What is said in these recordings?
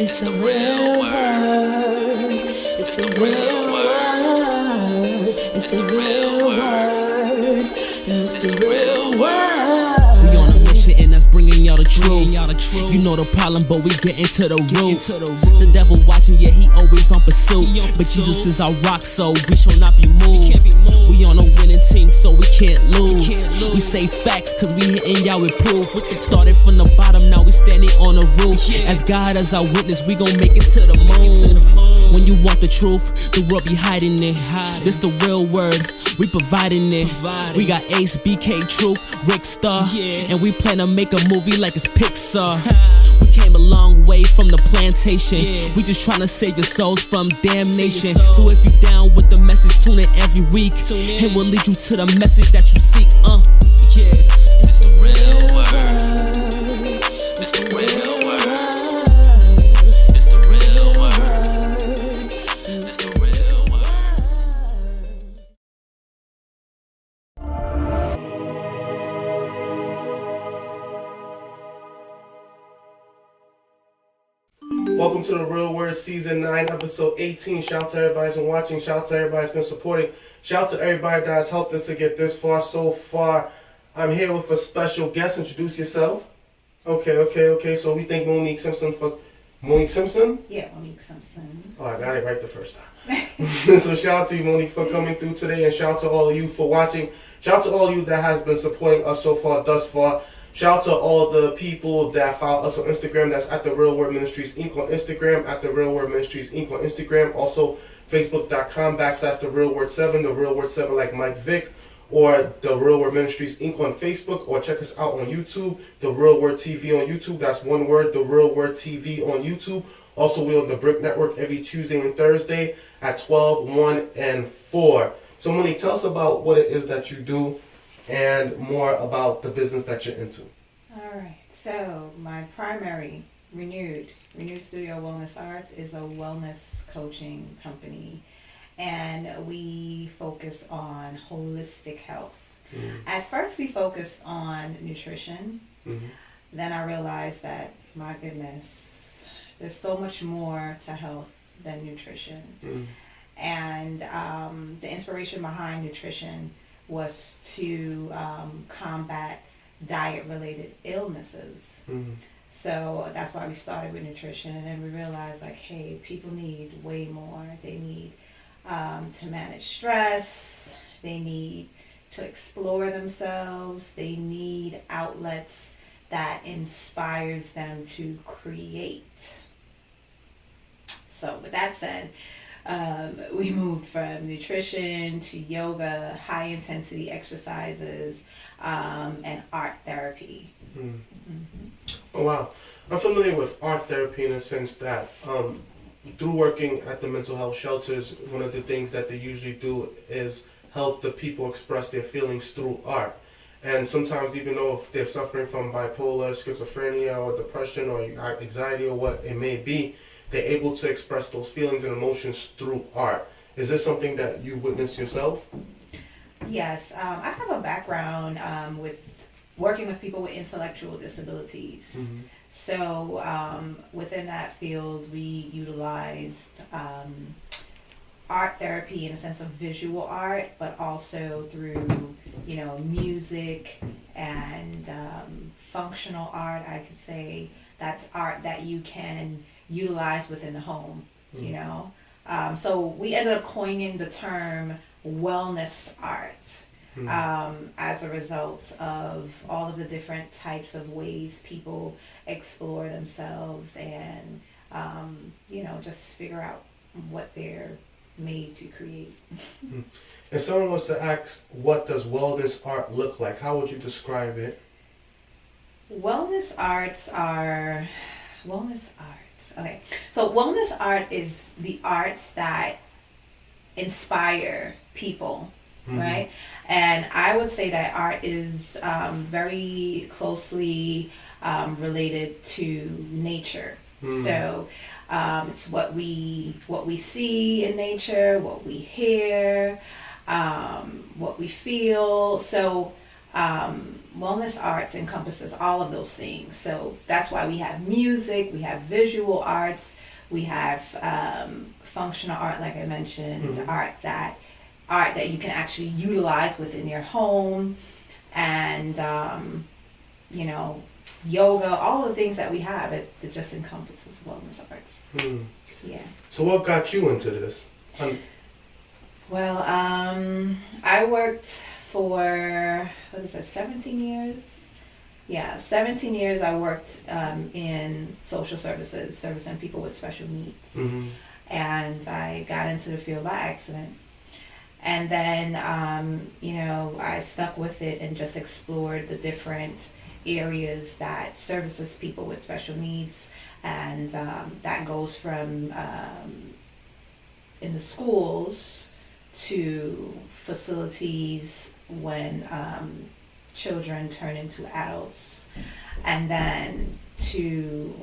It's the real word. It's the real word. It's the real word. It's the real word. We on a mission and that's bringing y'all the truth. You know the problem, but we get into the root. The devil watching, yeah, he always on pursuit. But Jesus is our rock, so we shall not be moved. We on a winning team, so we can't lose. We say facts, cause we hitting y'all with proof. Started from the bottom, now we standing on the roof. As God as our witness, we gon' make it to the moon. When you want the truth, the world be hiding it. This the real word, we providing it. We got Ace, BK, Truth, Rick Star, and we plan to make a movie like it's Pixar. We came a long way from the plantation. We just tryna save your souls from damnation. So if you down with the message, tune in every week. It will lead you to the message that you seek. It's the real word. It's the real word. It's the real word. It's the real word. Welcome to The Real Word Season 9, Episode 18. Shout out to everybody who's been watching. Shout out to everybody who's been supporting. Shout out to everybody that has helped us to get this far so far. I'm here with a special guest. Introduce yourself. Okay. So we thank Monique Simpson for... Monique Simpson? Yeah, Monique Simpson. Oh, I got it right the first time. So shout out to you, Monique, for coming through today. And shout out to all of you for watching. Shout out to all of you that has been supporting us so far, thus far. Shout out to all the people that follow us on Instagram. That's at The Real Word Ministries Inc. on Instagram, at The Real Word Ministries Inc. on Instagram. Also, Facebook.com/The Real Word 7, The Real Word 7 like Mike Vick, or The Real Word Ministries Inc. on Facebook, or check us out on YouTube, The Real Word TV on YouTube. That's one word, The Real Word TV on YouTube. Also, we're on the Brick Network every Tuesday and Thursday at 12, 1, and 4. So, Monique, tell us about what it is that you do and more about the business that you're into. All right. So my primary Renewed Studio Wellness Arts is a wellness coaching company, and we focus on holistic health. Mm-hmm. At first, we focused on nutrition. Mm-hmm. Then I realized that, my goodness, there's so much more to health than nutrition. Mm-hmm. And the inspiration behind nutrition was to combat diet-related illnesses. Mm-hmm. So that's why we started with nutrition, and then we realized, like, hey, people need way more. They need to manage stress. They need to explore themselves. They need outlets that inspires them to create. So with that said, we moved from nutrition to yoga, high-intensity exercises, and art therapy. Mm-hmm. Oh, wow. I'm familiar with art therapy in the sense that through working at the mental health shelters, one of the things that they usually do is help the people express their feelings through art. And sometimes, even though if they're suffering from bipolar, schizophrenia, or depression, or anxiety, or what it may be, they're able to express those feelings and emotions through art. Is this something that you witnessed yourself? Yes. I have a background with working with people with intellectual disabilities. Mm-hmm. So within that field, we utilized art therapy in a sense of visual art, but also through, music and functional art. I could say that's art that you can utilize within the home, mm-hmm. So we ended up coining the term wellness art. As a result of all of the different types of ways people explore themselves and, just figure out what they're made to create. If someone was to ask, what does wellness art look like? How would you describe it? Wellness arts. Okay. So wellness art is the arts that inspire people. Mm-hmm. Right? And I would say that art is very closely related to nature. Mm-hmm. So it's what we see in nature, what we hear, what we feel. So wellness arts encompasses all of those things. So that's why we have music, we have visual arts, we have functional art, like I mentioned, art that you can actually utilize within your home, and you know, yoga, all of the things that we have, it just encompasses wellness arts. Yeah. So what got you into this? Well, I worked for, 17 years? Yeah, 17 years I worked in social services, servicing people with special needs. And I got into the field by accident. And then, you know, I stuck with it and just explored the different areas that services people with special needs. And that goes from in the schools to facilities when children turn into adults, and then to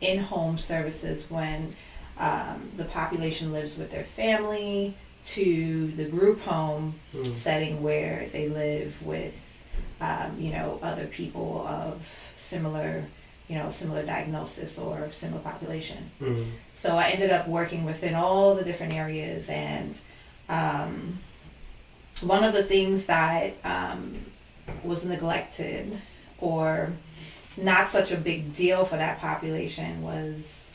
in-home services when the population lives with their family, to the group home setting where they live with you know, other people of similar diagnosis or similar population. So I ended up working within all the different areas, and one of the things that was neglected or not such a big deal for that population was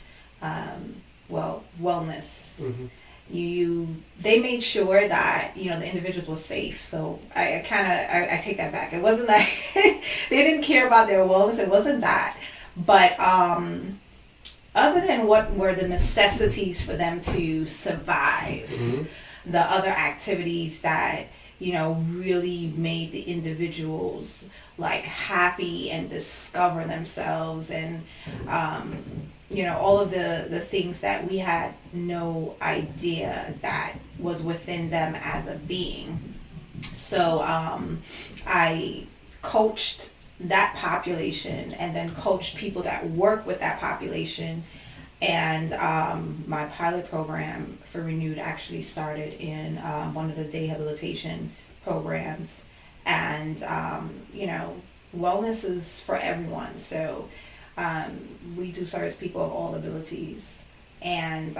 wellness. They made sure that, you know, the individuals were safe. So I take that back. It wasn't that they didn't care about their wellness. It wasn't that. But other than what were the necessities for them to survive, the other activities that, you know, really made the individuals like happy and discover themselves, and you know, all of the things that we had no idea that was within them as a being. So I coached that population, and then coached people that work with that population. And my pilot program for Renewed actually started in one of the day habilitation programs. And, you know, wellness is for everyone. So we do service people of all abilities. And,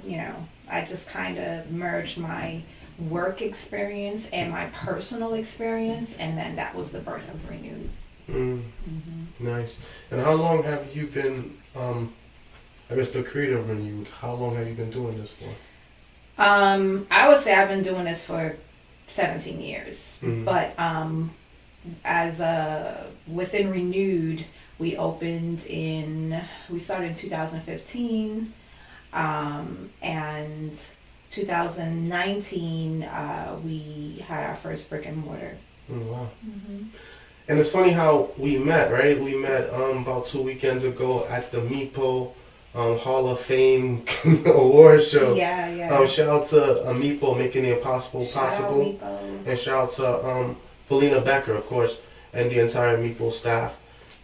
you know, I just kind of merged my work experience and my personal experience, and then that was the birth of Renewed. Nice. And how long have you been, I guess, the creator of Renewed? How long have you been doing this for? I would say I've been doing this for 17 years. But within Renewed, we started in 2015, and 2019 we had our first brick and mortar. Wow. And it's funny how we met, right? We met about 2 weekends ago at the Meepo Hall of Fame award show. Yeah. Shout out to Meepo making the impossible possible. And shout out to Felina Becker, of course, and the entire Meepo staff.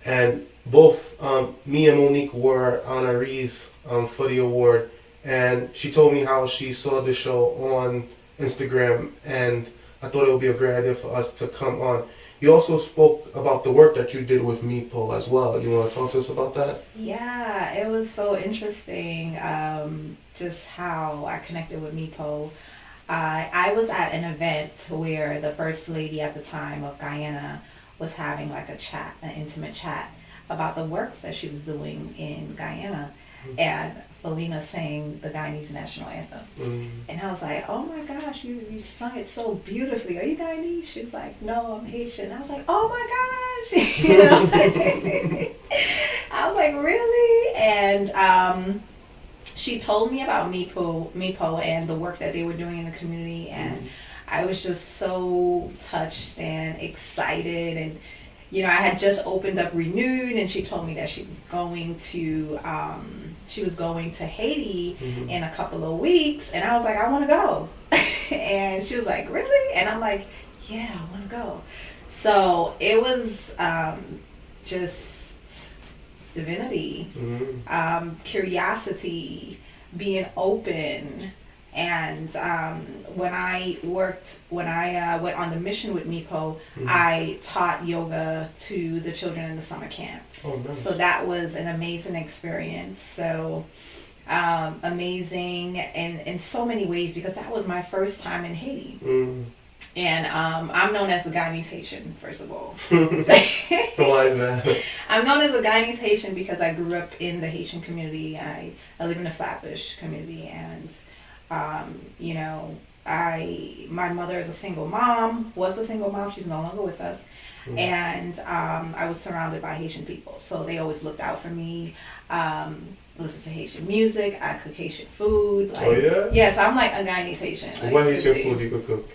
And both me and Monique were honorees for the award. And she told me how she saw the show on Instagram, and I thought it would be a great idea for us to come on. You also spoke about the work that you did with Meepo as well. You want to talk to us about that? Yeah, it was so interesting, just how I connected with Meepo. I was at an event where the First Lady at the time of Guyana was having like a chat, an intimate chat about the works that she was doing in Guyana. And Felina sang the Guyanese national anthem. And I was like, oh my gosh, you sung it so beautifully. Are you Guyanese? She was like, no, I'm Haitian. I was like, oh my gosh. You know? I was like, really? And she told me about Meepo and the work that they were doing in the community. And I was just so touched and excited. And you know, I had just opened up Renewed, and she told me that she was going to Haiti in a couple of weeks, and I was like, I want to go. And she was like, really? And I'm like, yeah, I want to go. So it was just divinity, curiosity, being open, And when I went on the mission with Mipo, I taught yoga to the children in the summer camp. Oh, nice. So that was an amazing experience. So amazing in so many ways, because that was my first time in Haiti. And I'm known as the Guyanese Haitian, first of all. Why is that? I'm known as a Guyanese Haitian because I grew up in the Haitian community. I live in the Flatbush community, and you know, my mother is a single mom, was a single mom. She's no longer with us. And I was surrounded by Haitian people, so they always looked out for me. Listen to Haitian music. I cook Haitian food. Like, oh yeah. Yes, I'm like a Guyanese Haitian. Like, what Haitian food you could cook?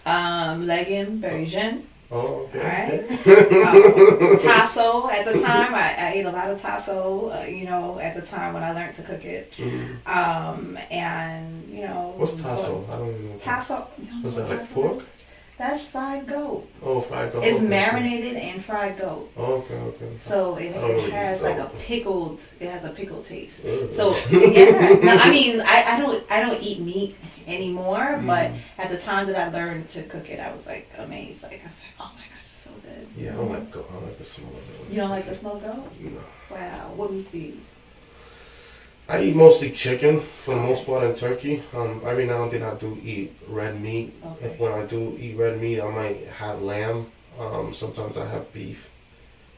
Legume, Parisian. Oh, okay. All right. Tasso at the time. I ate a lot of tasso, you know, at the time when I learned to cook it. And, you know. What's tasso? I don't even know. Tasso. Was that like pork? That's fried goat. Oh, fried goat. It's okay. marinated in fried goat. Okay. So it has like goat. it has a pickled taste. Ugh. So yeah, no, I mean, I don't eat meat anymore, but at the time that I learned to cook it, I was like amazed. Like I was like, oh my gosh, it's so good. Yeah, I don't like goat. I don't like the smell of it. You don't like the smell of goat? No. Wow, what meat do you eat? I eat mostly chicken for the most part, and turkey. Every now and then I do eat red meat. Okay. If when I do eat red meat, I might have lamb. Sometimes I have beef.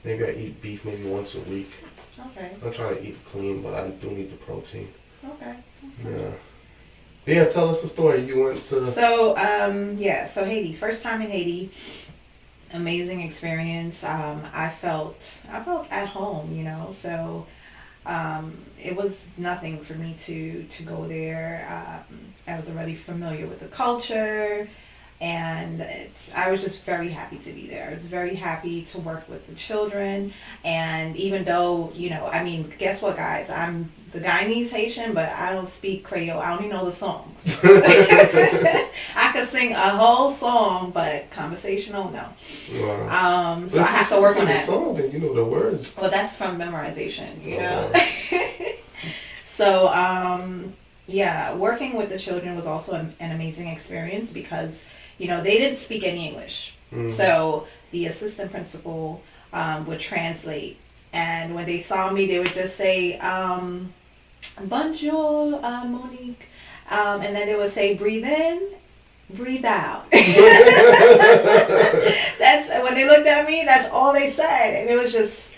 Maybe I eat beef maybe once a week. Okay. I try to eat clean, but I do need the protein. Okay. Yeah. Yeah, tell us the story. You went to... So, so Haiti. First time in Haiti. Amazing experience. I felt at home, you know, so... it was nothing for me to go there. I was already familiar with the culture, and I was just very happy to be there. I was very happy to work with the children, and even though, you know, I mean, guess what, guys? I'm the Guyanese Haitian, but I don't speak Creole. I only know the songs. I could sing a whole song, but conversational, no. Wow. So I have to work on that. Song, then you know the words. Well, that's from memorization, you know. So, yeah, working with the children was also an amazing experience because, you know, they didn't speak any English. So the assistant principal would translate. And when they saw me, they would just say, bonjour, Monique. And then they would say, breathe in, breathe out. That's when they looked at me, that's all they said. And it was just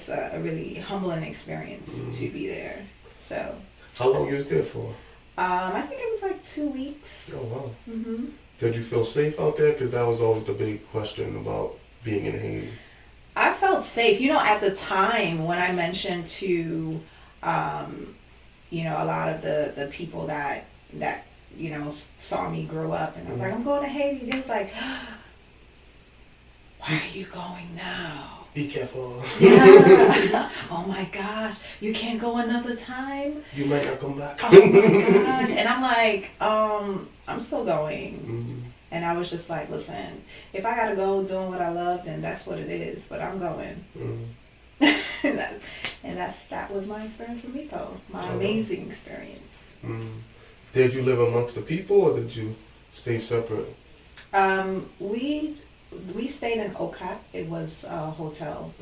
a really humbling experience to be there. So. How long you was there for? I think it was like 2 weeks. Oh, wow. Did you feel safe out there? Because that was always the big question about being in Haiti. I felt safe. You know, at the time when I mentioned to, you know, a lot of the people that, you know, saw me grow up, and I was like, I'm going to Haiti. They was like, why are you going now? Be careful. Yeah. Oh my gosh. You can't go another time? You might not come back. Oh my gosh. And I'm like, I'm still going. And I was just like, listen, if I gotta go doing what I love, then that's what it is. But I'm going. That was my experience with Mipo. My amazing experience. Did you live amongst the people, or did you stay separate? We stayed in Ocap. It was a hotel.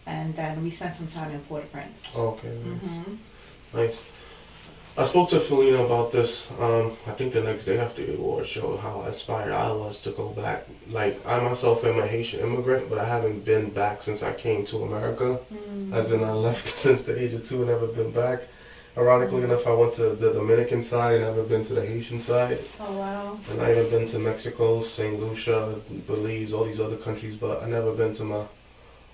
And then we spent some time in Port-au-Prince. Okay. Nice. I spoke to Felina about this, I think the next day after the award show, how inspired I was to go back. Like, I myself am a Haitian immigrant, but I haven't been back since I came to America. As in, I left since the age of 2 and never been back. Ironically enough, I went to the Dominican side and never been to the Haitian side. Oh, wow. And I even been to Mexico, St. Lucia, Belize, all these other countries, but I never been to my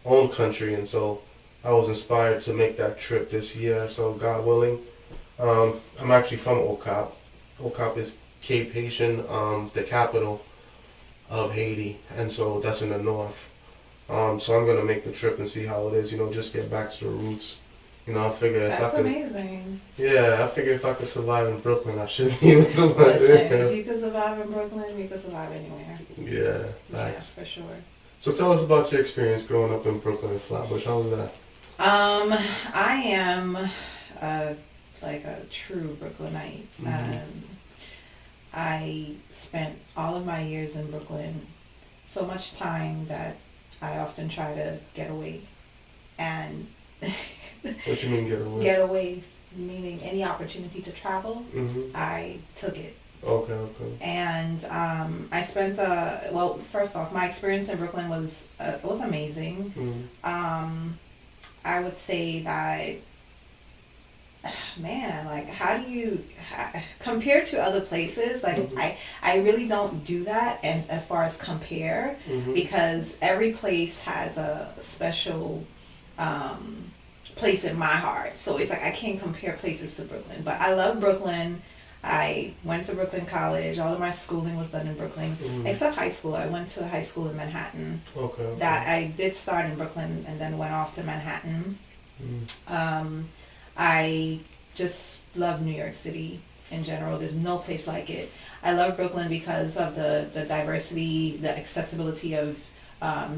own country. And so I was inspired to make that trip this year. So God willing, I'm actually from Ocap. Ocap is Cape Haitian, the capital of Haiti. And so that's in the north. So I'm going to make the trip and see how it is, you know, just get back to the roots. You know, I figure if I could... That's amazing. Yeah, I figure if I could survive in Brooklyn, I should be able to survive there. If you could survive in Brooklyn, you could survive anywhere. Yeah, thanks. Yeah, for sure. So tell us about your experience growing up in Brooklyn and Flatbush. How was that? I am like a true Brooklynite. Mm-hmm. I spent all of my years in Brooklyn, so much time that I often try to get away. And What you mean get away? get away, meaning any opportunity to travel, I took it. Okay. And I spent, well, first off, my experience in Brooklyn was amazing. I would say that, man, like, how do you, compared to other places, like, I really don't do that as far as compare, because every place has a special place in my heart. So it's like I can't compare places to Brooklyn. But I love Brooklyn. I went to Brooklyn College. All of my schooling was done in Brooklyn, except high school. I went to a high school in Manhattan. Okay. That I did start in Brooklyn and then went off to Manhattan. I just love New York City in general. There's no place like it. I love Brooklyn because of the diversity, the accessibility of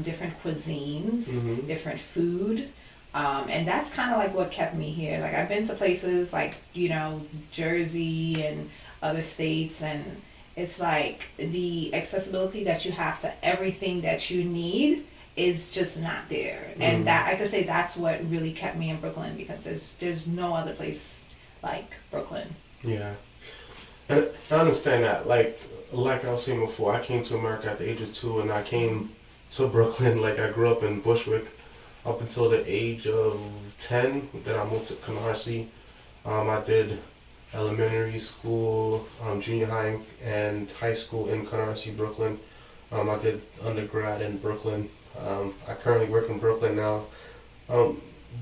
different cuisines, different food. And that's kind of like what kept me here. Like, I've been to places like, Jersey and other states, and it's like the accessibility that you have to everything that you need is just not there. And that, I could say that's what really kept me in Brooklyn, because there's no other place like Brooklyn. Yeah. And I understand that. Like I was saying before, I came to America at the age of 2, and I came to Brooklyn. Like, I grew up in Bushwick up until the age of 10. Then I moved to Canarsie. I did elementary school, junior high, and high school in Canarsie, Brooklyn. I did undergrad in Brooklyn. I currently work in Brooklyn now.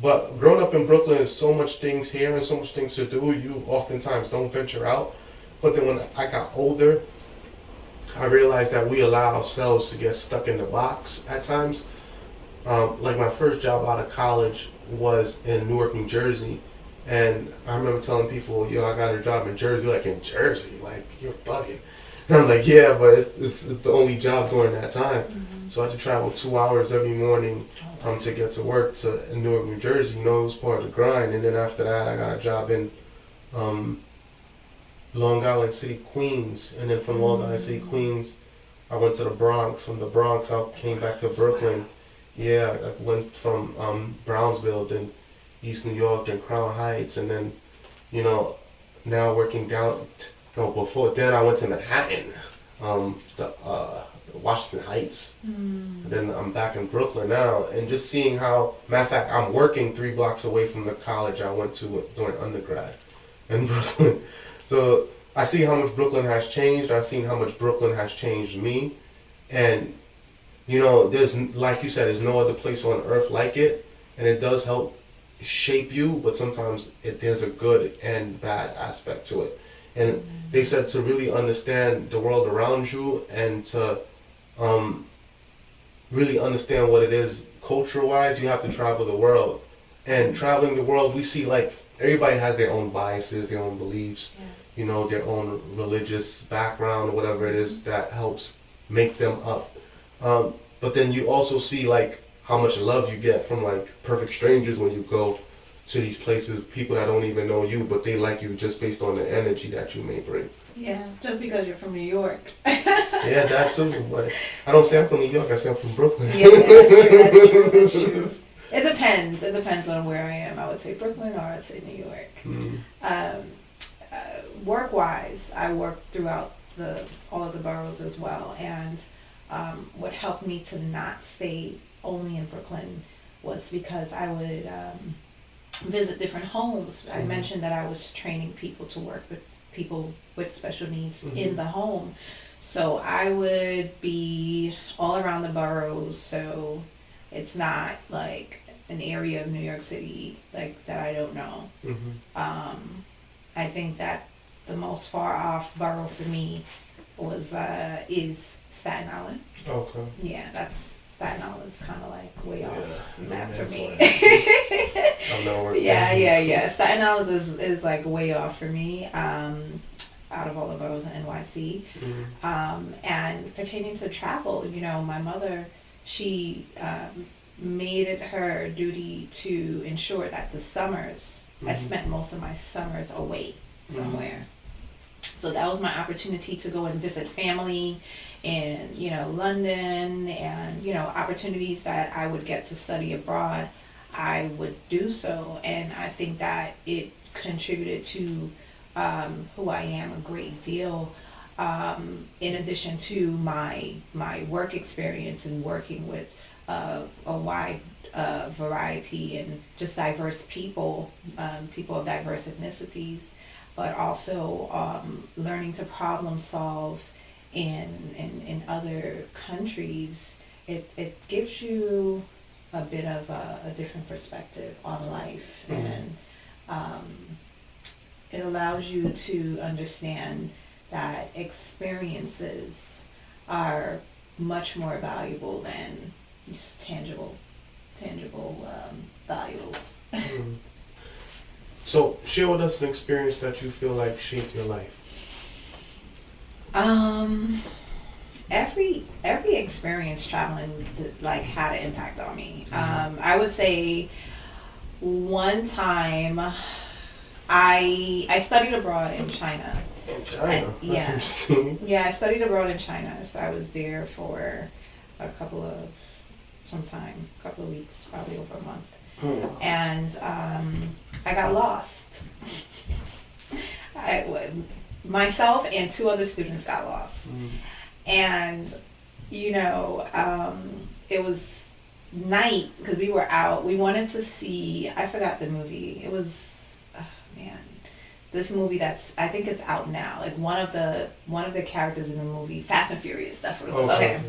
But growing up in Brooklyn, there's so much things here and so much things to do. You oftentimes don't venture out. But then when I got older, I realized that we allow ourselves to get stuck in the box at times. Like, my first job out of college was in Newark, New Jersey. And I remember telling people, yo, I got a job in Jersey. Like, in Jersey? Like, you're bugging. And I'm like, yeah, but it's the only job during that time. So I had to travel 2 hours every morning to get to work in Newark, New Jersey. It was part of the grind. And then after that, I got a job in Long Island City, Queens. And then from Long Island City, Queens, I went to the Bronx. From the Bronx, I came back to Brooklyn. Yeah, I went from Brownsville, then East New York, then Crown Heights, and then, now working before then I went to Manhattan, the Washington Heights. And then I'm back in Brooklyn now, and just seeing how, matter of fact, I'm working 3 blocks away from the college I went to during undergrad in Brooklyn. So I see how much Brooklyn has changed. I've seen how much Brooklyn has changed me. And, there's, like you said, there's no other place on earth like it. And it does help shape you, but sometimes there's a good and bad aspect to it. And they said to really understand the world around you and to really understand what it is culture-wise, you have to travel the world. And traveling the world, we see, like, everybody has their own biases, their own beliefs, their own religious background, whatever it is that helps make them up. But then you also see, like, how much love you get from, like, perfect strangers when you go to these places, people that don't even know you, but they like you just based on the energy that you may bring. Yeah, just because you're from New York. Yeah, that too. But I don't say I'm from New York, I say I'm from Brooklyn. Yeah, that's true. It depends. It depends on where I am. I would say Brooklyn or I'd say New York. Work-wise, I work throughout all of the boroughs as well. And what helped me to not stay only in Brooklyn was because I would visit different homes. I mentioned that I was training people to work with people with special needs in the home. So I would be all around the boroughs. So it's not like an area of New York City like that I don't know. I think that the most far off borough for me is Staten Island. Okay. Yeah, Staten Island is kind of like way off the map for me. Yeah. Staten Island is like way off for me. Out of all the boroughs in NYC. And pertaining to travel, my mother, she made it her duty to ensure that the summers I spent most of my summers away somewhere. So that was my opportunity to go and visit family in, London, and, opportunities that I would get to study abroad, I would do so. And I think that it contributed to who I am a great deal, in addition to my work experience and working with a wide variety and just diverse people, people of diverse ethnicities, but also learning to problem solve in other countries. It gives you a bit of a different perspective on life, and it allows you to understand that experiences are much more valuable than just tangible values. So share with us an experience that you feel like shaped your life. Every experience traveling had an impact on me. I would say one time I studied abroad in China. In China? That's interesting. Yeah, I studied abroad in China, so I was there for a couple of weeks, probably over a month. And I got lost. Myself and 2 other students got lost. And, it was night because we were out. We wanted to see, I forgot the movie. It was, this movie I think it's out now. Like one of the characters in the movie, Fast and Furious, that's what it was. Okay.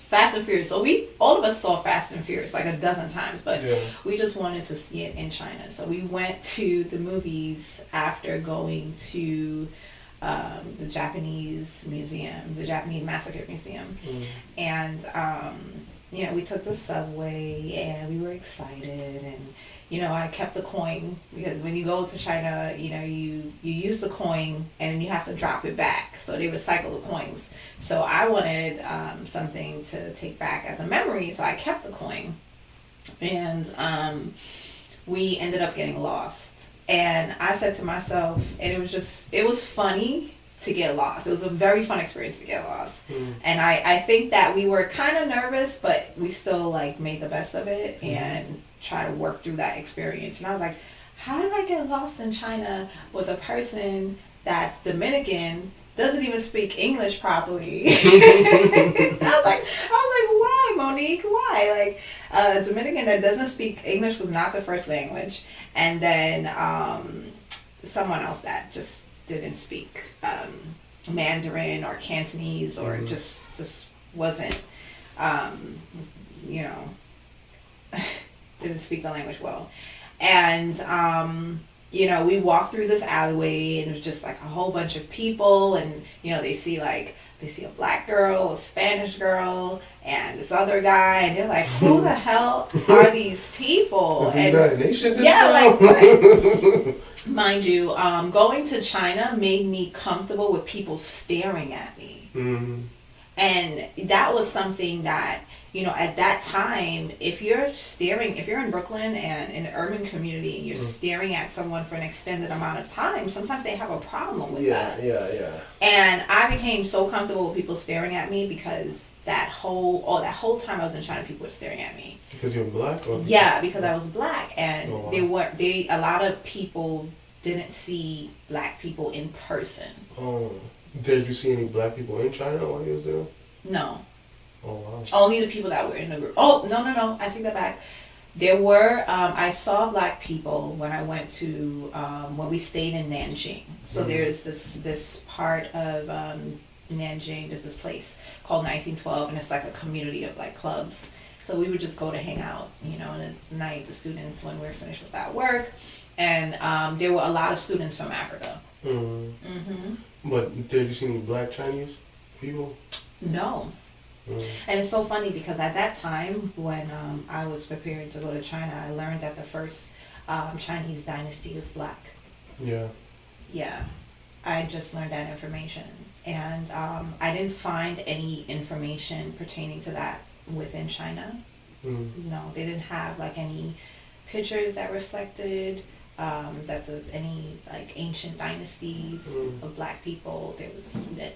Fast and Furious. So all of us saw Fast and Furious like a dozen times, but we just wanted to see it in China. So we went to the movies after going to the Japanese museum, the Japanese Massacre Museum. And, we took the subway and we were excited, and, I kept the coin because when you go to China, you use the coin and you have to drop it back. So they recycle the coins. So I wanted something to take back as a memory, so I kept the coin. And we ended up getting lost. And I said to myself, and it was funny to get lost. It was a very fun experience to get lost. And I think that we were kind of nervous, but we still made the best of it and try to work through that experience. And I was like, how did I get lost in China with a person that's Dominican, doesn't even speak English properly? I was like, why, Monique? Why? A Dominican that doesn't speak English was not the first language. And then someone else that just didn't speak Mandarin or Cantonese, or just wasn't, didn't speak the language well. And, we walked through this alleyway, and it was just a whole bunch of people, and, they see a black girl, a Spanish girl, and this other guy, and they're like, who the hell are these people? And, mind you, going to China made me comfortable with people staring at me. And that was something that, at that time, if you're in Brooklyn and in an urban community and you're staring at someone for an extended amount of time, sometimes they have a problem with that. Yeah. And I became so comfortable with people staring at me because that whole time I was in China, people were staring at me. Because you were black? Or? Yeah, because I was black, and a lot of people didn't see black people in person. Oh, did you see any black people in China while you was there? No. Oh, wow. Only the people that were in the group. Oh, no, I take that back. There were, I saw black people when I went to, when we stayed in Nanjing. So there's this part of Nanjing, there's this place called 1912, and it's a community of clubs. So we would just go to hang out, in the night, the students, when we were finished with that work. And there were a lot of students from Africa. But did you see any black Chinese people? No. And it's so funny because at that time, when I was preparing to go to China, I learned that the first Chinese dynasty was black. Yeah. I just learned that information. And I didn't find any information pertaining to that within China. No, they didn't have any pictures that reflected that any like ancient dynasties of black people,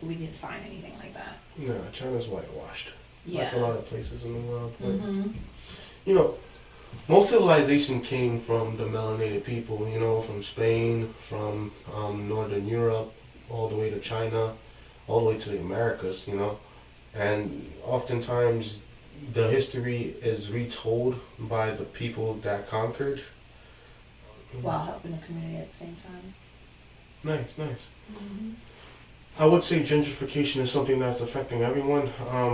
we didn't find anything like that. No, China's whitewashed. Yeah. Like a lot of places in the world. But, you know, most civilization came from the melanated people, you know, from Spain, from Northern Europe, all the way to China, all the way to the Americas, you know. And oftentimes the history is retold by the people that conquered. While helping the community at the same time. Nice. I would say gentrification is something that's affecting everyone.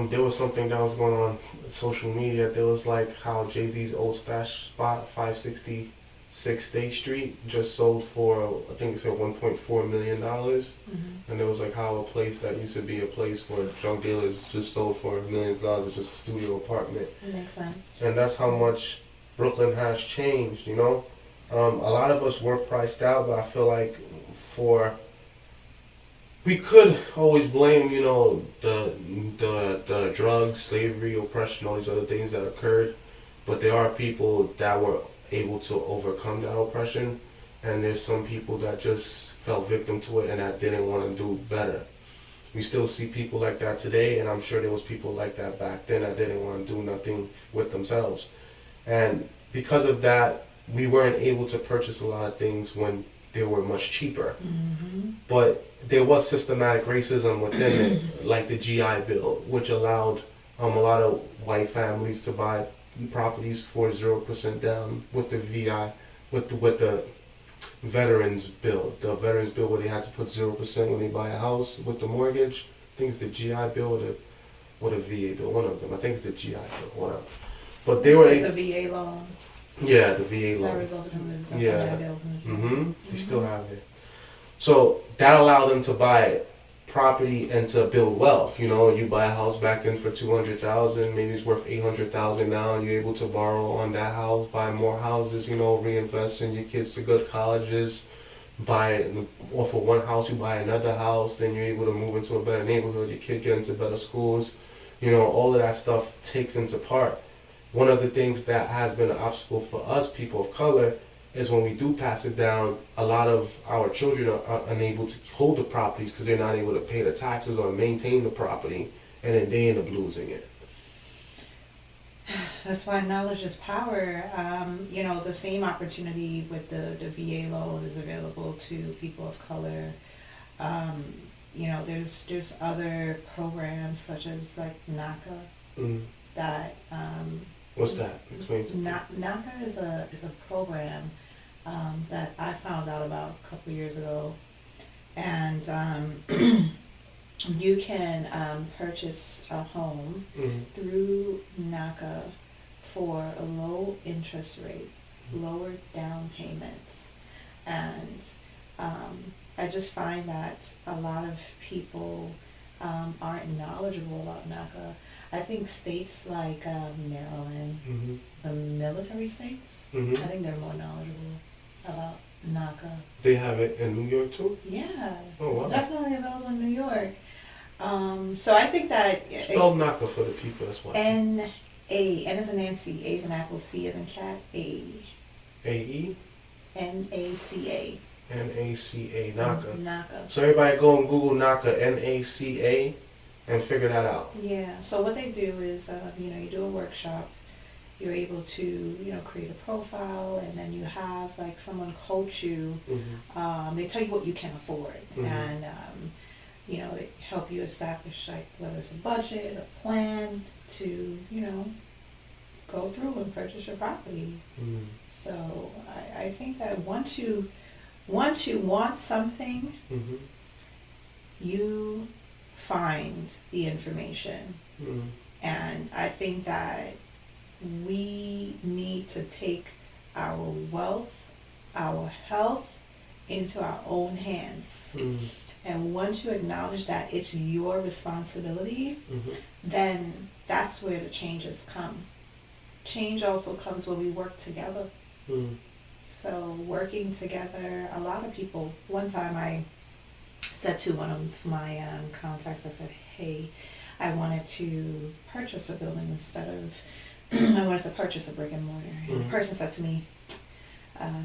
There was something that was going on social media. There was like how Jay-Z's old stash spot, 566 State Street, just sold for, I think it said $1.4 million. And there was like how a place that used to be a place where drug dealers just sold for millions of dollars. It's just a studio apartment. It makes sense. And that's how much Brooklyn has changed, you know. A lot of us were priced out, but I feel like we could always blame, you know, the drugs, slavery, oppression, all these other things that occurred. But there are people that were able to overcome that oppression, and there's some people that just fell victim to it and that didn't want to do better. We still see people like that today, and I'm sure there was people like that back then that didn't want to do nothing with themselves. And because of that, we weren't able to purchase a lot of things when they were much cheaper. But there was systematic racism within it, like the GI Bill, which allowed a lot of white families to buy properties for 0% down with the VI, with the Veterans Bill. The Veterans Bill where they had to put 0% when they buy a house with the mortgage. I think it's the GI Bill or the VA Bill, one of them. I think it's the GI Bill, one of them. But they were the VA loan. Yeah, the VA loan. That resulted from the bill. We still have it. So that allowed them to buy property and to build wealth. You know, you buy a house back then for $200,000, maybe it's worth $800,000 now, and you're able to borrow on that house, buy more houses, you know, reinvest in your kids to good colleges, buy off of one house, you buy another house, then you're able to move into a better neighborhood, your kid get into better schools. You know, all of that stuff takes into part. One of the things that has been an obstacle for us, people of color, is when we do pass it down, a lot of our children are unable to hold the properties because they're not able to pay the taxes or maintain the property, and then they end up losing it. That's why knowledge is power. You know, the same opportunity with the VA loan is available to people of color. You know, there's other programs such as like NACA that. What's that? Explain to me. NACA is a program that I found out about a couple of years ago, and you can purchase a home through NACA for a low interest rate, lower down payments, and I just find that a lot of people aren't knowledgeable about NACA. I think states like Maryland, the military states, I think they're more knowledgeable about NACA. They have it in New York too? Yeah. Oh, wow. It's definitely available in New York. So I think that... Spell NACA for the people that's watching. N-A, N as in Nancy, A as in Apple, C as in Cat, A. A-E? N-A-C-A. N-A-C-A, NACA. NACA. So everybody go and Google NACA, N-A-C-A, and figure that out. Yeah, so what they do is, you know, you do a workshop, you're able to, you know, create a profile, and then you have like someone coach you. They tell you what you can afford, and you know, they help you establish like whether it's a budget, a plan to, you know, go through and purchase your property. So I think that once you want something, you find the information. And I think that we need to take our wealth, our health into our own hands. And once you acknowledge that it's your responsibility, then that's where the changes come. Change also comes when we work together. So working together, a lot of people, one time I said to one of my contacts, I said, hey, I wanted to purchase a building instead of, I wanted to purchase a brick and mortar. And the person said to me,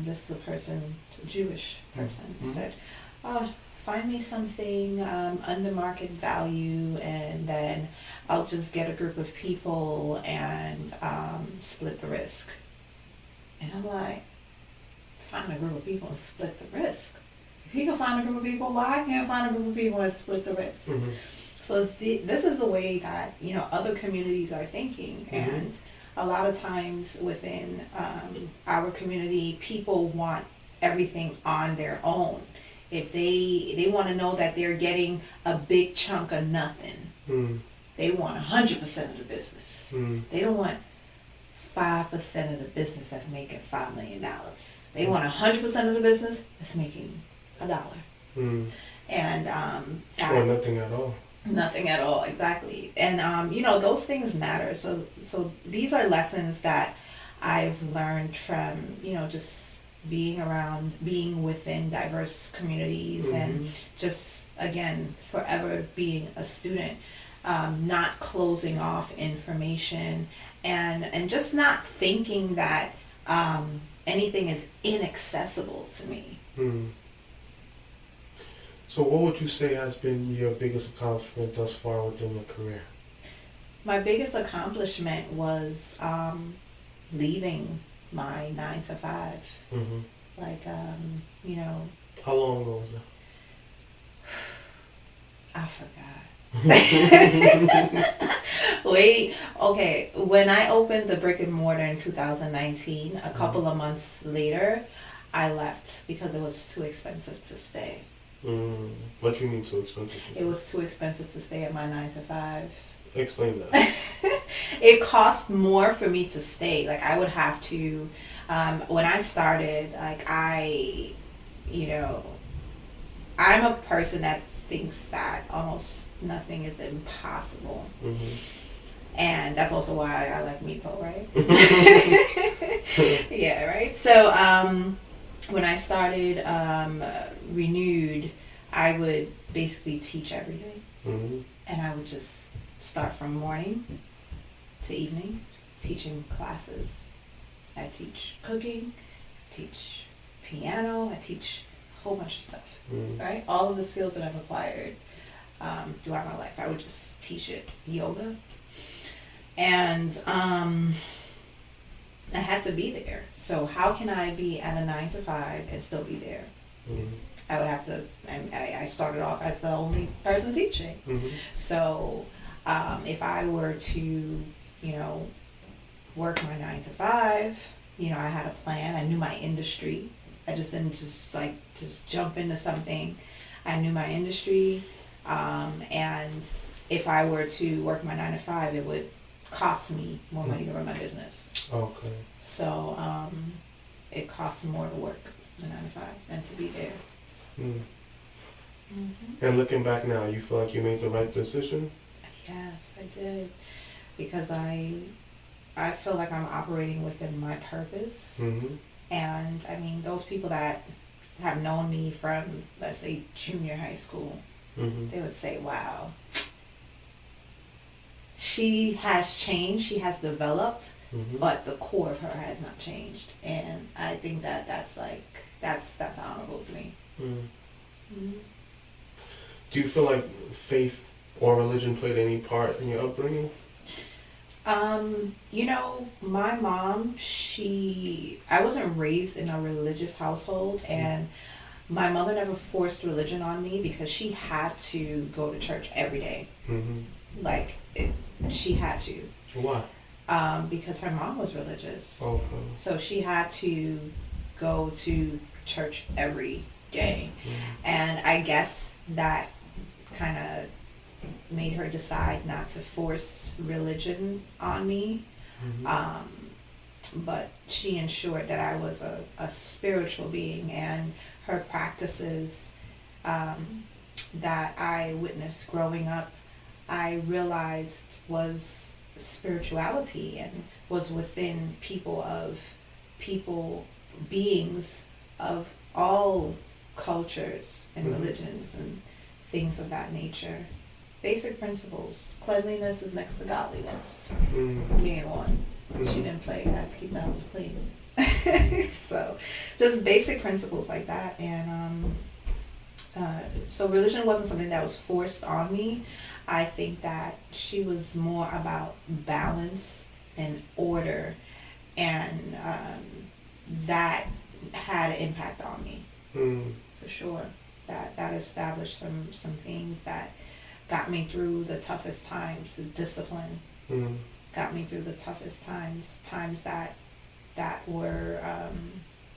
this is a person, a Jewish person, Mm-hmm. said, find me something under market value, and then I'll just get a group of people and split the risk. And I'm like, find a group of people and split the risk. If he can find a group of people, why can't I find a group of people and split the risk? Mm-hmm. So this is the way that, you know, other communities are thinking. Mm-hmm. And a lot of times within our community, people want everything on their own. If they want to know that they're getting a big chunk of nothing, they want 100% of the business. They don't want 5% of the business that's making $5 million. They want 100% of the business that's making $1. And or nothing at all. Nothing at all, exactly. And you know, those things matter. So these are lessons that I've learned from, you know, just being within diverse communities, and just, again, forever being a student, not closing off information, and just not thinking that anything is inaccessible to me. So what would you say has been your biggest accomplishment thus far within your career? My biggest accomplishment was leaving my 9 to 5. Like, you know. How long ago was that? I forgot. Wait, okay. When I opened the brick and mortar in 2019, a couple of months later, I left because it was too expensive to stay. What do you mean too expensive to stay? It was too expensive to stay at my 9 to 5. Explain that. It cost more for me to stay. Like, I would have to, when I started, like, you know, I'm a person that thinks that almost nothing is impossible. And that's also why I like Meepo, right? Yeah, right? So, when I started Renewed, I would basically teach every day. And I would just start from morning to evening, teaching classes. I teach cooking, I teach piano, I teach a whole bunch of stuff, right? All of the skills that I've acquired throughout my life, I would just teach it. Yoga. And I had to be there. So how can I be at a 9 to 5 and still be there? I would have to, I started off as the only person teaching. So if I were to, you know, work my 9 to 5, you know, I had a plan. I knew my industry. I just didn't just jump into something. I knew my industry. And if I were to work my 9 to 5, it would cost me more money to run my business. Okay. So it costs more to work the 9 to 5 than to be there. And looking back now, you feel like you made the right decision? Yes, I did. Because I feel like I'm operating within my purpose. And I mean, those people that have known me from, let's say, junior high school, they would say, wow, she has changed, she has developed, but the core of her has not changed. And I think that that's honorable to me. Do you feel like faith or religion played any part in your upbringing? You know, my mom, I wasn't raised in a religious household, and my mother never forced religion on me because she had to go to church every day. Like, she had to. Why? Because her mom was religious. Okay. So she had to go to church every day. And I guess that kind of made her decide not to force religion on me. But she ensured that I was a spiritual being, and her practices that I witnessed growing up, I realized was spirituality and was within beings of all cultures and religions and things of that nature. Basic principles. Cleanliness is next to godliness. Being one. She didn't play. I have to keep the house clean. So just basic principles like that. And so religion wasn't something that was forced on me. I think that she was more about balance and order, and that had an impact on me for sure. That established some things that got me through the toughest times. The discipline got me through the toughest times that were,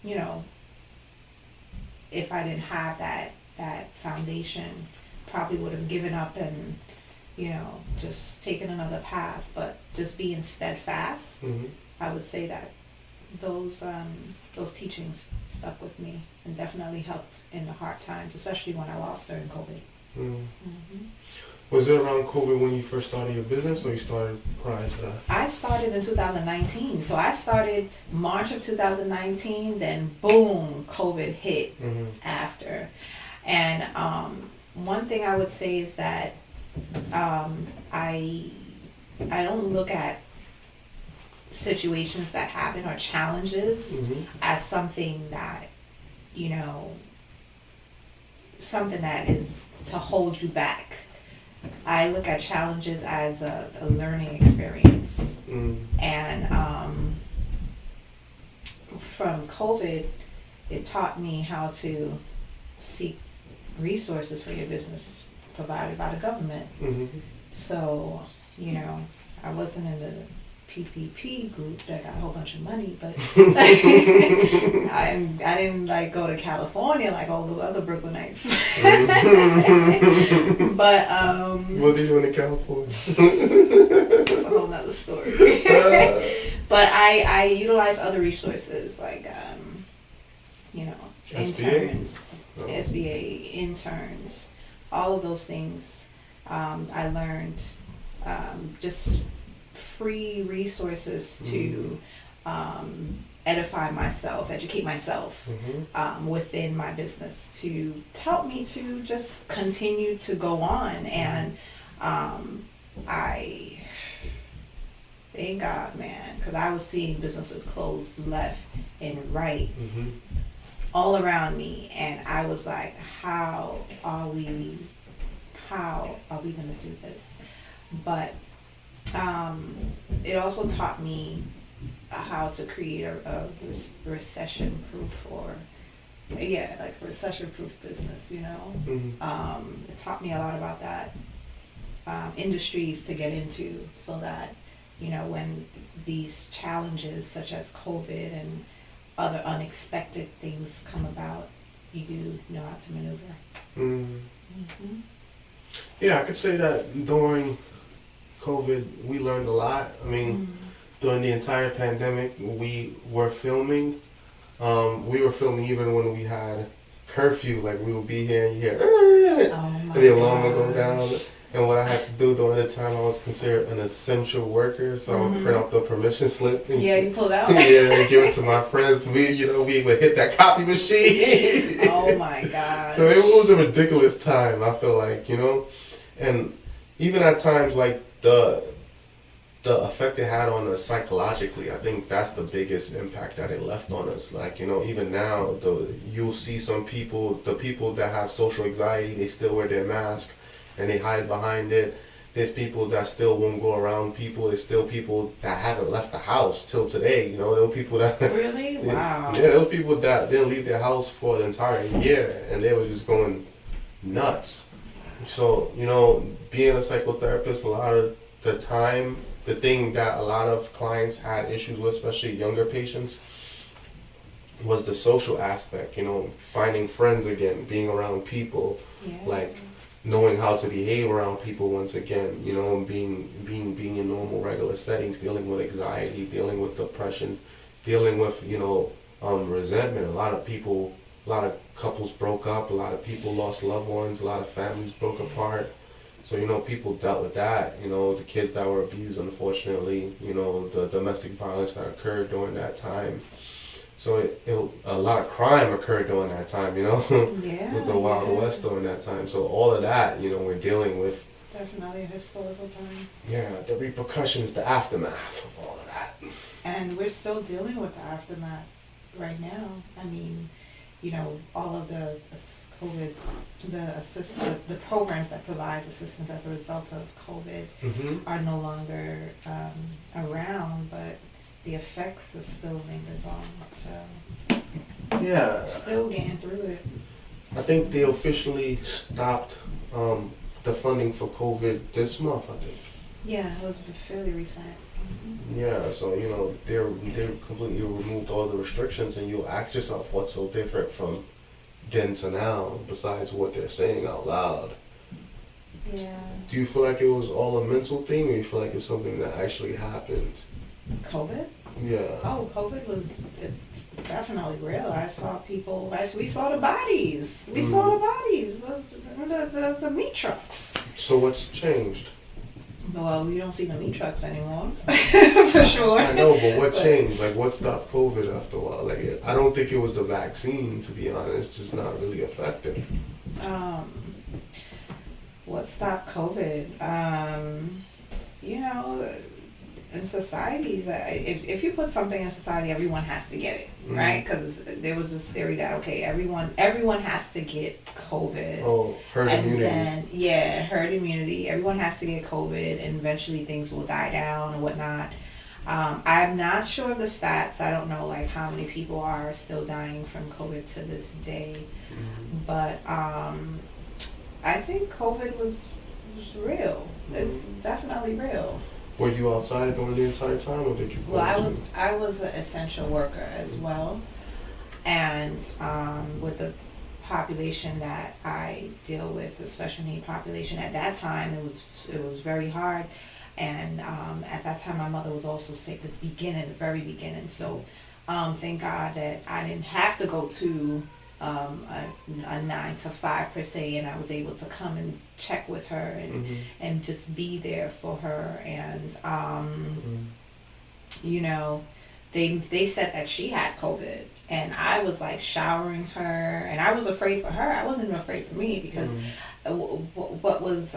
you know, if I didn't have that foundation, probably would have given up and, you know, just taken another path. But just being steadfast, I would say that those teachings stuck with me and definitely helped in the hard times, especially when I lost her in COVID. Was it around COVID when you first started your business, or you started prior to that? I started in 2019. So I started March of 2019, then boom, COVID hit after. And one thing I would say is that I don't look at situations that happen or challenges as something that, you know, something that is to hold you back. I look at challenges as a learning experience. And from COVID, it taught me how to seek resources for your business provided by the government. So, you know, I wasn't in the PPP group that got a whole bunch of money, but I didn't like go to California like all the other Brooklynites. But what are you doing in California? That's a whole nother story. But I utilize other resources like you know, interns, SBA interns, all of those things. I learned just free resources to edify myself, educate myself within my business to help me to just continue to go on. And I thank God, man, because I was seeing businesses close left and right all around me, and I was like, how are we going to do this? But it also taught me how to create a recession-proof recession-proof business, you know? It taught me a lot about that. Industries to get into so that, you know, when these challenges such as COVID and other unexpected things come about, you do know how to maneuver. Yeah, I could say that during COVID, we learned a lot. I mean, during the entire pandemic, we were filming. We were filming even when we had curfew. Like, we would be here and you hear, and the alarm would go down. And what I had to do during the time, I was considered an essential worker, so I would print out the permission slip. And you pulled out. and give it to my friends. We would hit that copy machine. Oh my God. So it was a ridiculous time, I feel like, you know. And even at times, like, the effect it had on us psychologically, I think that's the biggest impact that it left on us. Like, you know, even now, you'll see some people, the people that have social anxiety, they still wear their mask and they hide behind it. There's people that still won't go around people. There's still people that haven't left the house till today. You know, there were people that... Really? Wow. Yeah, there was people that didn't leave their house for the entire year, and they were just going nuts. So, you know, being a psychotherapist, a lot of the time, the thing that a lot of clients had issues with, especially younger patients, was the social aspect, you know, finding friends again, being around people, like knowing how to behave around people once again, you know, being in normal, regular settings, dealing with anxiety, dealing with depression, dealing with, you know, resentment. A lot of couples broke up, a lot of people lost loved ones, a lot of families broke apart. So, you know, people dealt with that, you know, the kids that were abused, unfortunately, you know, the domestic violence that occurred during that time. So a lot of crime occurred during that time, you know, with the Wild West during that time. So all of that, you know, we're dealing with. Definitely a historical time. Yeah, the repercussions, the aftermath of all of that. And we're still dealing with the aftermath right now. I mean, you know, all of the COVID, the programs that provide assistance as a result of COVID are no longer around, but the effects are still lingers on. So Yeah. still getting through it. I think they officially stopped the funding for COVID this month, I think. Yeah, it was fairly recent. Yeah, so you know they completely removed all the restrictions, and you'll ask yourself what's so different from then to now, besides what they're saying out loud. Yeah. Do you feel like it was all a mental thing, or you feel like it's something that actually happened? COVID? Yeah. Oh, COVID was definitely real. I saw people. We saw the bodies. We saw the bodies. The meat trucks. So what's changed? Well, we don't see the meat trucks anymore, for sure. I know, but what changed? Like, what stopped COVID after a while? Like, I don't think it was the vaccine, to be honest. It's just not really effective. What stopped COVID? You know, in societies, if you put something in society, everyone has to get it, right? Because there was this theory that, okay, everyone has to get COVID. Oh, herd immunity. And then, herd immunity. Everyone has to get COVID, and eventually things will die down and whatnot. I'm not sure of the stats. I don't know, like, how many people are still dying from COVID to this day. But I think COVID was real. It's definitely real. Were you outside during the entire time, or did you? Well, I was an essential worker as well, and with the population that I deal with, the special need population, at that time it was very hard, and at that time my mother was also sick at the very beginning. So thank God that I didn't have to go to a 9 to 5 per se, and I was able to come and check with her and just be there for her. And you know, they said that she had COVID, and I was like showering her, and I was afraid for her. I wasn't even afraid for me, because what was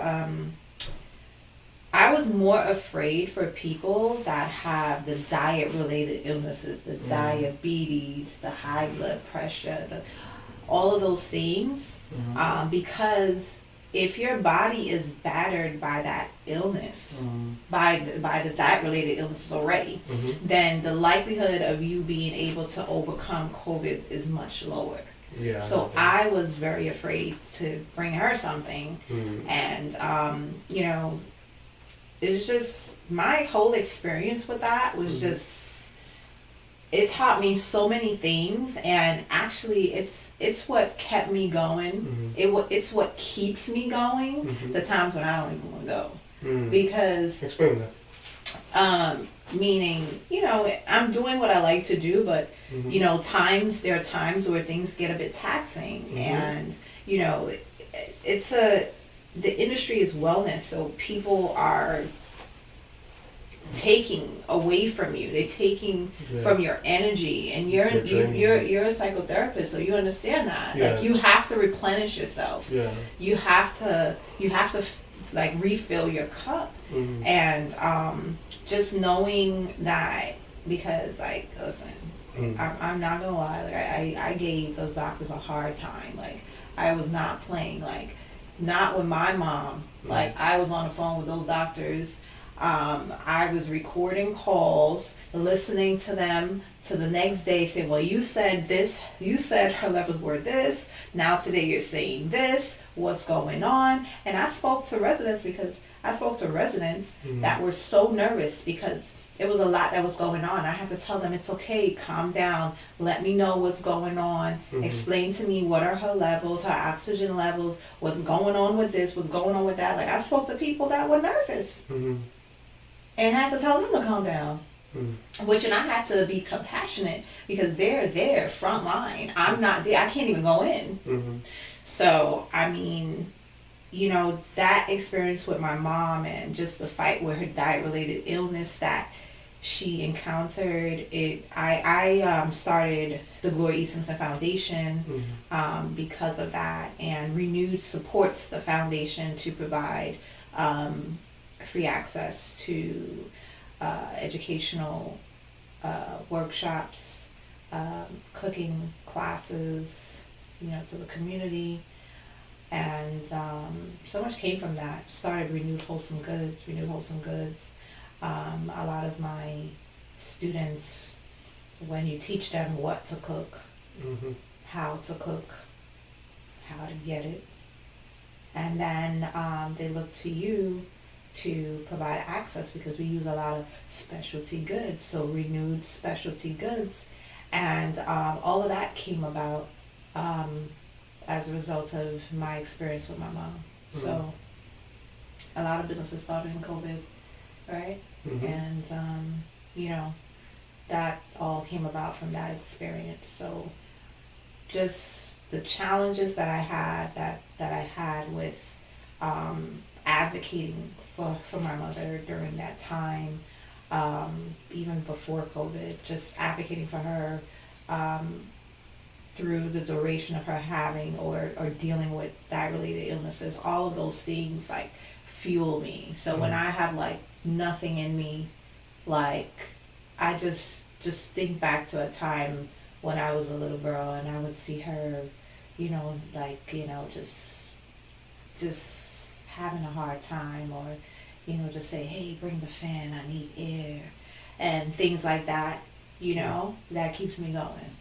I was more afraid for people that have the diet-related illnesses, the diabetes, the high blood pressure, all of those things, because if your body is battered by that illness, by the diet-related illnesses already, then the likelihood of you being able to overcome COVID is much lower. Yeah. So I was very afraid to bring her something, and you know, it's just my whole experience with that was just. It taught me so many things, and actually it's what kept me going. It's what keeps me going the times when I don't even want to go. Because explain that. Meaning, you know, I'm doing what I like to do, but you know, there are times where things get a bit taxing, and you know, the industry is wellness, so people are taking away from you. They're taking from your energy, and you're a psychotherapist, so you understand that. Like, you have to replenish yourself. You have to like refill your cup, and just knowing that, because like, listen, I'm not gonna lie, like I gave those doctors a hard time. Like, I was not playing, like, not with my mom. Like, I was on the phone with those doctors. I was recording calls, listening to them, to the next day say, well, you said this, you said her levels were this, now today you're saying this, what's going on? And I spoke to residents that were so nervous, because it was a lot that was going on. I had to tell them, it's okay, calm down, let me know what's going on, explain to me what are her levels, her oxygen levels, what's going on with this, what's going on with that. Like, I spoke to people that were nervous. And had to tell them to calm down. And I had to be compassionate, because they're there, front line. I'm not there. I can't even go in. So, I mean, you know, that experience with my mom, and just the fight with her diet-related illness that she encountered, I started the Gloria E. Simpson Foundation because of that, and Renewed supports the foundation to provide free access to educational workshops, cooking classes, to the community. And so much came from that. Started Renewed Wholesome Goods. A lot of my students, when you teach them what to cook, how to cook, how to get it, and then they look to you to provide access, because we use a lot of specialty goods, so Renewed Specialty Goods. And all of that came about as a result of my experience with my mom. So a lot of businesses started in COVID, right? And, that all came about from that experience. So just the challenges that I had with advocating for my mother during that time, even before COVID, just advocating for her through the duration of her having or dealing with diet-related illnesses. All of those things like fuel me. So when I have like nothing in me, like I just think back to a time when I was a little girl and I would see her, just having a hard time, or just say, hey, bring the fan, I need air, and things like that. That keeps me going.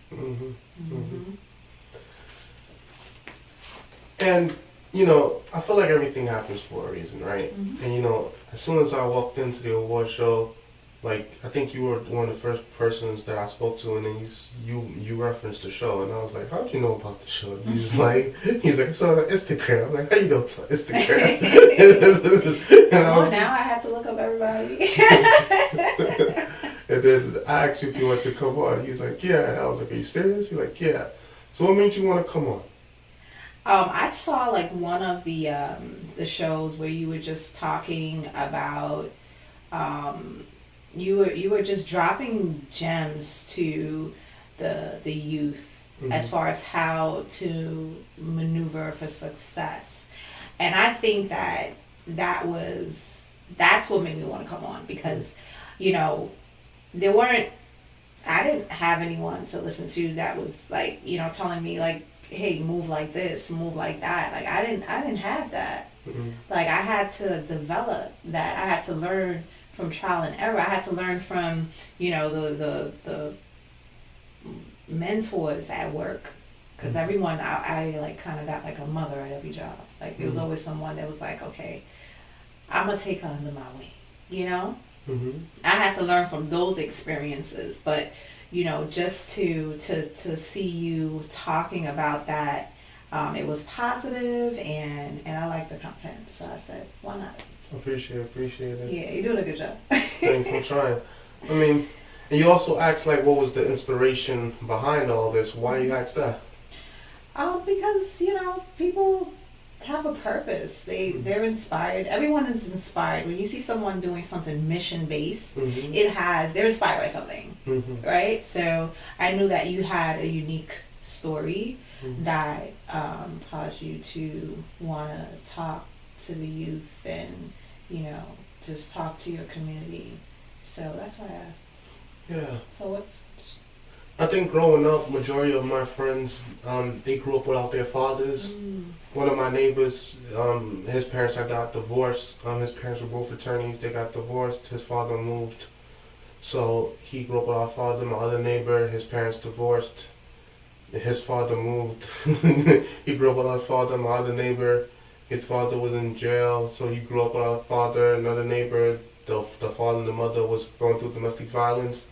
And I feel like everything happens for a reason, right? And as soon as I walked into the award show, like I think you were one of the first persons that I spoke to, and then you referenced the show, and I was like, how'd you know about the show? And he's like, it's on Instagram. I'm like, how you know it's on Instagram? Now I had to look up everybody. And then I asked you if you wanted to come on. He was like, yeah. And I was like, are you serious? He's like, yeah. So what made you want to come on? I saw like one of the shows where you were just talking about, you were just dropping gems to the youth as far as how to maneuver for success. And I think that's what made me want to come on, because, I didn't have anyone to listen to that was like, telling me like, hey, move like this, move like that. Like I didn't have that. Like I had to develop that. I had to learn from trial and error. I had to learn from, the mentors at work, because everyone, I like kind of got like a mother at every job. Like there was always someone that was like, okay, I'm gonna take her under my wing. I had to learn from those experiences, but just to see you talking about that, it was positive, and I liked the content, so I said, why not? Appreciate it. Yeah, you're doing a good job. Thanks, I'm trying. I mean, and you also asked like, what was the inspiration behind all this? Why you asked that? Because people have a purpose. They're inspired. Everyone is inspired. When you see someone doing something mission based, they're inspired by something, right? So I knew that you had a unique story that caused you to want to talk to the youth and just talk to your community. So that's why I asked. Yeah. So I think growing up, majority of my friends, they grew up without their fathers. One of my neighbors, his parents had got divorced. His parents were both attorneys. They got divorced. His father moved. So he grew up without a father. My other neighbor, his parents divorced. His father moved. He grew up without a father. My other neighbor, his father was in jail. So he grew up without a father. Another neighbor, the father and the mother was going through domestic violence.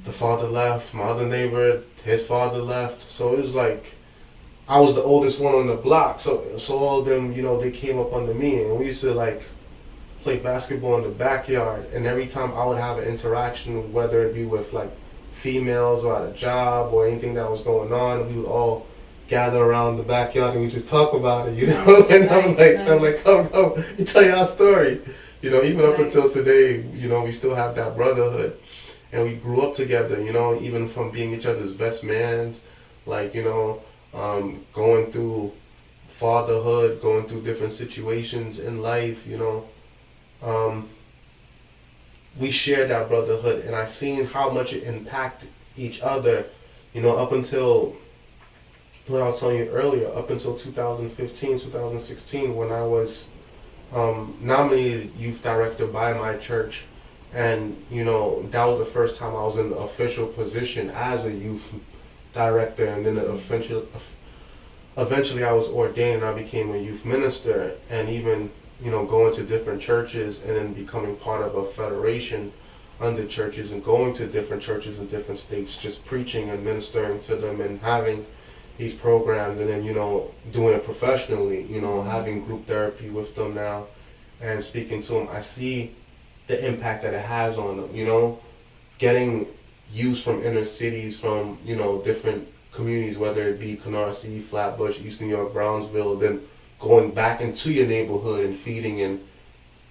The father left. My other neighbor, his father left. So it was like, I was the oldest one on the block. So all of them, they came up under me, and we used to like play basketball in the backyard. And every time I would have an interaction, whether it be with like females or at a job or anything that was going on, we would all gather around the backyard and we just talk about it, And I'm like, come, you tell your story, Even up until today, we still have that brotherhood. And we grew up together, even from being each other's best mans, like, going through fatherhood, going through different situations in life, we shared that brotherhood, and I seen how much it impacted each other, up until what I was telling you earlier, up until 2015, 2016, when I was nominated youth director by my church. And, that was the first time I was in an official position as a youth director. And then eventually I was ordained and I became a youth minister. And even, going to different churches and then becoming part of a federation under churches and going to different churches in different states, just preaching and ministering to them and having these programs, and then, doing it professionally, having group therapy with them now and speaking to them. I see the impact that it has on them, getting youth from inner cities, from, different communities, whether it be Canarsie, Flatbush, East New York, Brownsville, then going back into your neighborhood and feeding and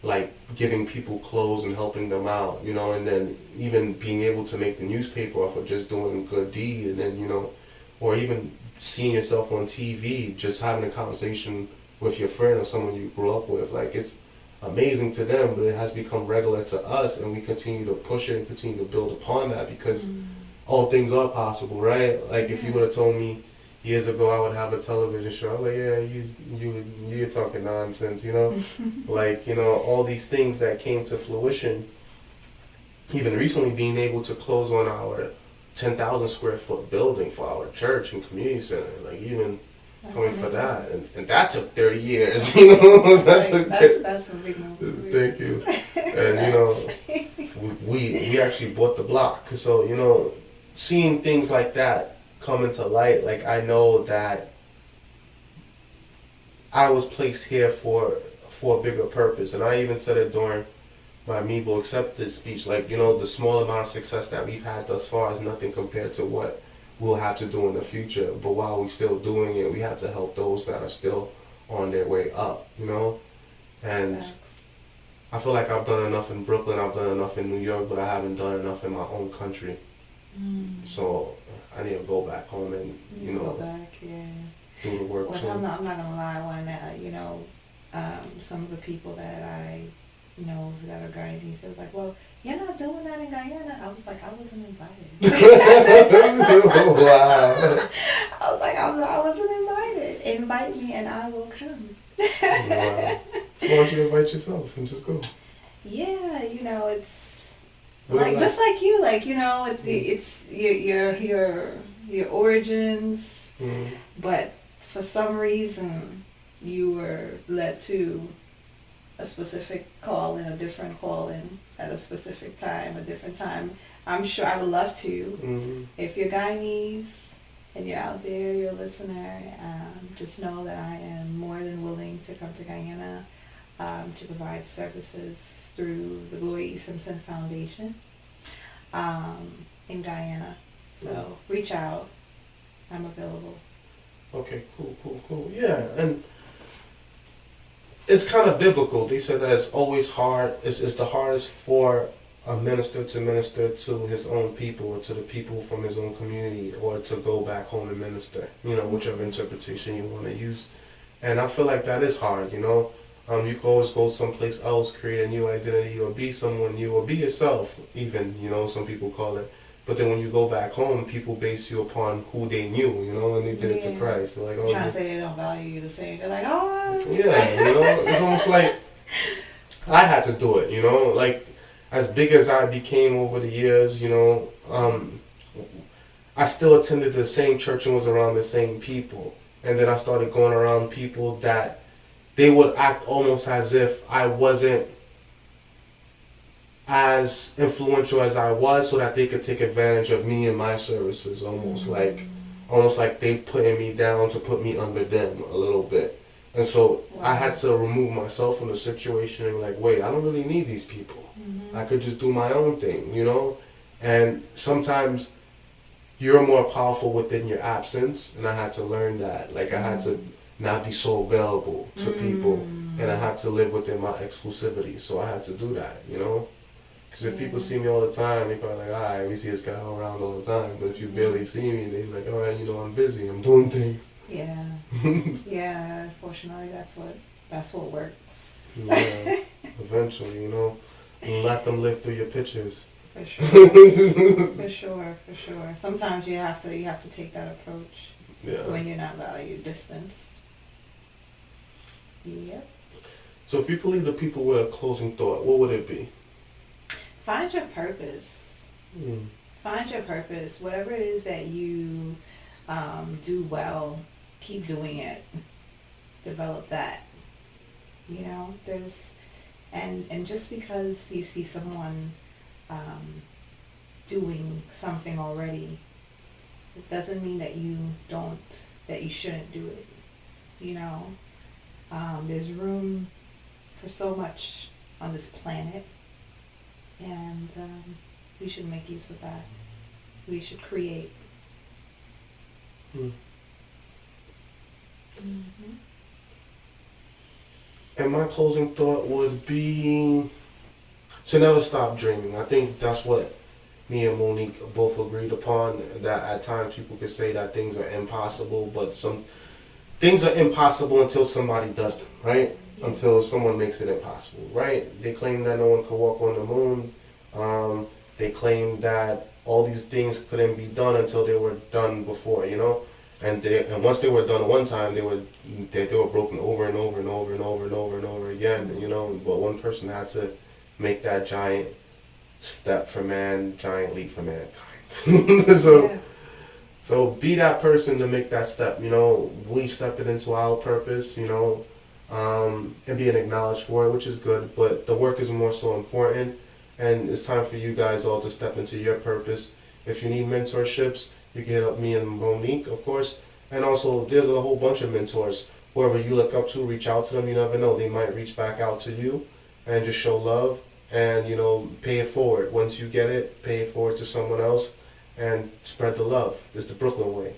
like giving people clothes and helping them out, and then even being able to make the newspaper off of just doing a good deed, and then, or even seeing yourself on TV, just having a conversation with your friend or someone you grew up with. Like, it's amazing to them, but it has become regular to us, and we continue to push it and continue to build upon that, because all things are possible, right? Like, if you would have told me years ago I would have a television show, I'm like, yeah, you're talking nonsense, like, all these things that came to fruition, even recently being able to close on our 10,000 square foot building for our church and community center, like, even coming for that, and that took 30 years, that's a big move. Thank you. And we actually bought the block, so seeing things like that come into light, like, I know that I was placed here for a bigger purpose, and I even said it during my Mevo acceptance speech, like, the small amount of success that we've had thus far is nothing compared to what we'll have to do in the future. But while we're still doing it, we have to help those that are still on their way up, And I feel like I've done enough in Brooklyn, I've done enough in New York, but I haven't done enough in my own country. So I need to go back home and, go back, yeah. do the work too. I'm not gonna lie, when some of the people that I that are Guyanese, they're like, well, you're not doing that in Guyana. I was like, I wasn't invited. Wow. I was like, I wasn't invited. Invite me and I will come. Wow. So why don't you invite yourself and just go? Yeah, it's like just like you, it's your origins, but for some reason you were led to a specific calling, a different calling at a specific time, a different time. I'm sure I would love to. If you're Guyanese and you're out there, you're a listener, just know that I am more than willing to come to Guyana to provide services through the Glory Simpson Foundation in Guyana. So reach out. I'm available. Okay, cool. Yeah, and it's kind of biblical. They said that it's always hard. It's the hardest for a minister to minister to his own people, or to the people from his own community, or to go back home and minister, whichever interpretation you want to use. And I feel like that is hard, You can always go someplace else, create a new identity, or be someone new, or be yourself, even, some people call it. But then when you go back home, people base you upon who they knew, and they did it to Christ. They're like, oh, trying to say they don't value you the same. They're like, oh. Yeah, it's almost like I had to do it, like, as big as I became over the years, I still attended the same church and was around the same people. And then I started going around people that they would act almost as if I wasn't as influential as I was, so that they could take advantage of me and my services, almost like they putting me down to put me under them a little bit. And so I had to remove myself from the situation and like, wait, I don't really need these people. I could just do my own thing, And sometimes you're more powerful within your absence, and I had to learn that. Like, I had to not be so available to people, and I had to live within my exclusivity. So I had to do that, Because if people see me all the time, they probably like, all right, we see this guy around all the time. But if you barely see me, they're like, all right, I'm busy, I'm doing things. Yeah. Yeah, unfortunately, that's what works. Yeah, eventually, And let them live through your pictures. For sure. For sure. Sometimes you have to take that approach. Yeah. When you're not valued, distance. Yep. So if you could leave the people with a closing thought, what would it be? Find your purpose. Find your purpose. Whatever it is that you do well, keep doing it. Develop that. You know, and just because you see someone doing something already, it doesn't mean that you shouldn't do it. You know, there's room for so much on this planet, and we should make use of that. We should create. And my closing thought would be to never stop dreaming. I think that's what me and Monique both agreed upon, that at times people could say that things are impossible, but some things are impossible until somebody does them, right? Until someone makes it impossible, right? They claim that no one could walk on the moon. They claim that all these things couldn't be done until they were done before, you know? And once they were done one time, they were broken over and over and over and over and over and over again, you know? But one person had to make that giant step for man, giant leap for mankind. So be that person to make that step, you know? We stepped it into our purpose, you know, and being acknowledged for it, which is good, but the work is more so important, and it's time for you guys all to step into your purpose. If you need mentorships, you can hit up me and Monique, of course, and also there's a whole bunch of mentors. Whoever you look up to, reach out to them. You never know, they might reach back out to you and just show love and, you know, pay it forward. Once you get it, pay it forward to someone else and spread the love. It's the Brooklyn way.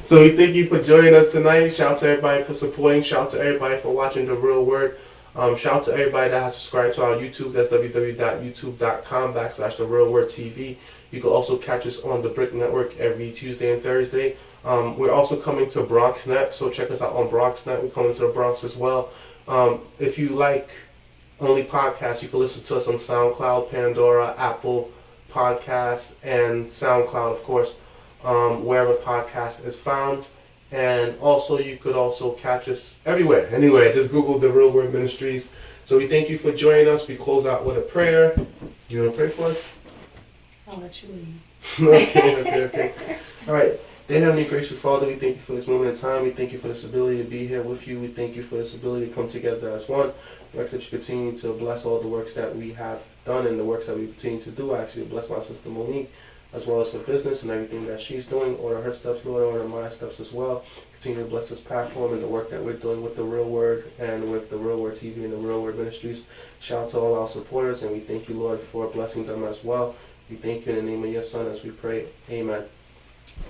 So we thank you for joining us tonight. Shout out to everybody for supporting. Shout out to everybody for watching The Real Word. Shout out to everybody that has subscribed to our YouTube. That's www.youtube.com/therealwordtv. You can also catch us on the Brick Network every Tuesday and Thursday. We're also coming to BronxNet, so check us out on BronxNet. We're coming to the Bronx as well. If you like only podcasts, you can listen to us on SoundCloud, Pandora, Apple Podcasts, and SoundCloud, of course, wherever podcast is found. And also, you could also catch us everywhere. Anyway, just Google The Real Word Ministries. So we thank you for joining us. We close out with a prayer. You want to pray for us? I'll let you leave. Okay. All right. Dear Heavenly Gracious Father, we thank you for this moment in time. We thank you for this ability to be here with you. We thank you for this ability to come together as one. We ask that you continue to bless all the works that we have done and the works that we continue to do. I ask you to bless my sister Monique, as well as her business and everything that she's doing. Order her steps, Lord, order my steps as well. Continue to bless this platform and the work that we're doing with The Real Word and with The Real Word TV and The Real Word Ministries. Shout out to all our supporters, and we thank you, Lord, for blessing them as well. We thank you in the name of your Son as we pray. Amen.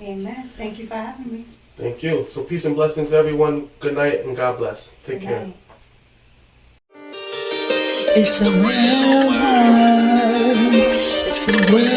Amen. Thank you for having me. Thank you. So peace and blessings, everyone. Good night and God bless. Take Good care. night. It's the real word. It's the real